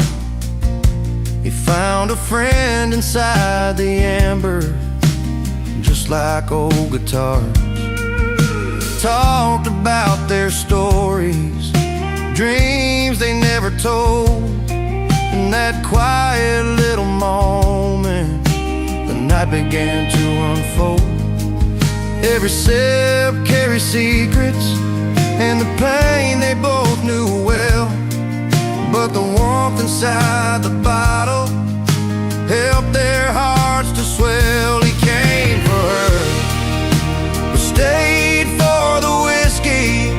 S3: He found a friend inside the amber, just like old guitars. Talked about their stories, dreams they never told. In that quiet little moment, the night began to unfold. Every sip carried secrets, and the pain they both knew well. But the warmth inside the bottle helped their hearts to swell. He came for her, but stayed for the whiskey.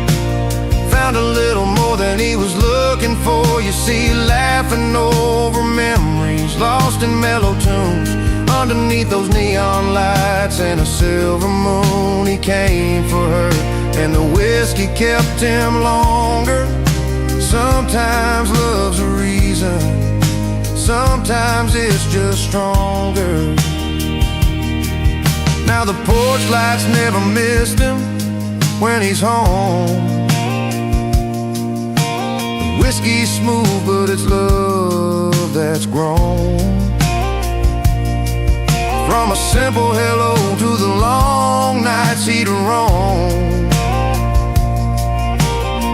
S3: Found a little more than he was looking for. You see, laughing over memories lost in mellow tunes, underneath those neon lights and a silver moon. He came for her, and the whiskey kept him longer. Sometimes love's a reason, sometimes it's just stronger. Now the porch lights never missed him when he's home. The whiskey's smooth, but it's love that's grown. From a simple hello to the long nights he'd roam,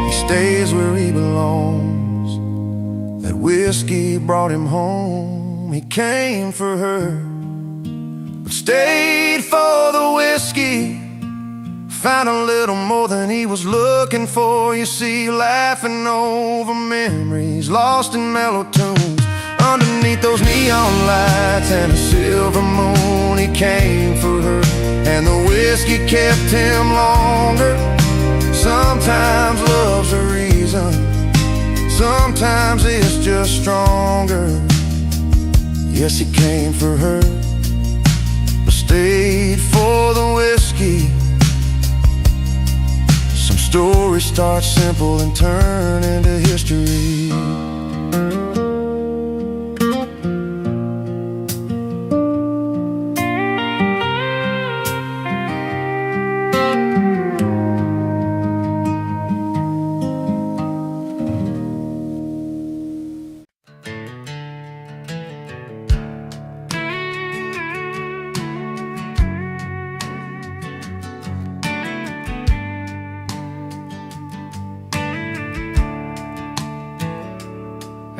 S3: he stays where he belongs. That whiskey brought him home. He came for her, but stayed for the whiskey. Found a little more than he was looking for. You see, laughing over memories lost in mellow tunes, underneath those neon lights and a silver moon. He came for her, and the whiskey kept him longer. Sometimes love's a reason, sometimes it's just stronger. Yes, he came for her, but stayed for the whiskey. Some stories start simple and turn into history.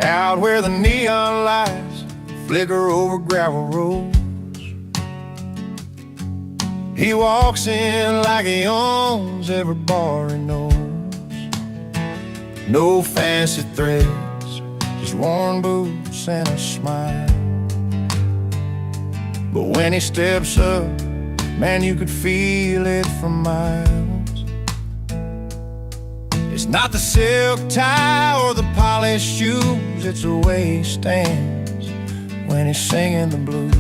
S3: Out where the neon lights flicker over gravel roads, he walks in like he owns every bar he knows. No fancy threads, just worn boots and a smile. But when he steps up, man, you could feel it from miles. It's not the silk tie or the polished shoes, it's the way he stands when he's singing the blues.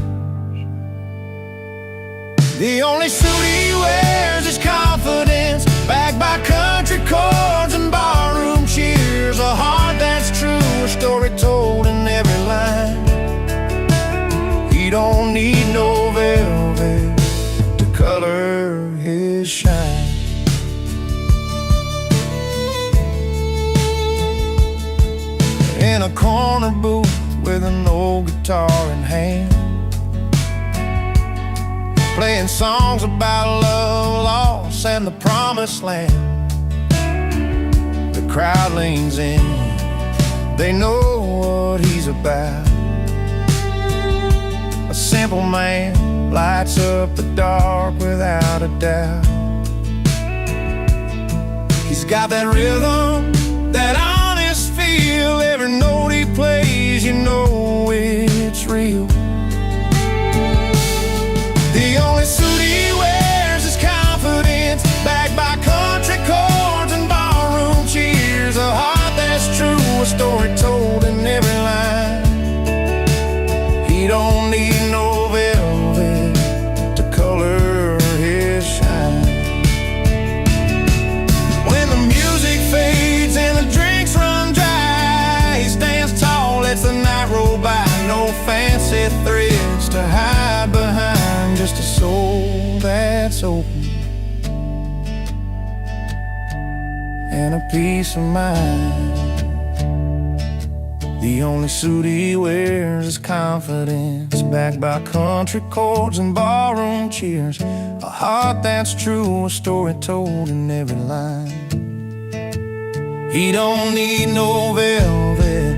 S3: The only suit he wears is confidence, backed by country chords and barroom cheers. A heart that's true, a story told in every line. He don't need no velvet to color his shine. In a corner booth with an old guitar in hand, playing songs about love, loss, and the promised land. The crowd leans in, they know what he's about. A simple man lights up the dark without a doubt. He's got that rhythm, that honest feel. Every note he plays, you know it's real. The only suit he wears is confidence, backed by country chords and barroom cheers. A heart that's true, a story told in every line. He don't need no velvet to color his shine. When the music fades and the drinks run dry, he stands tall, lets the night roll by. No fancy threads to hide behind, just a soul that's open. and a peace of mind. The only suit he wears is confidence, backed by country chords and ballroom cheers. A heart that's true, a story told in every line. He don't need no velvet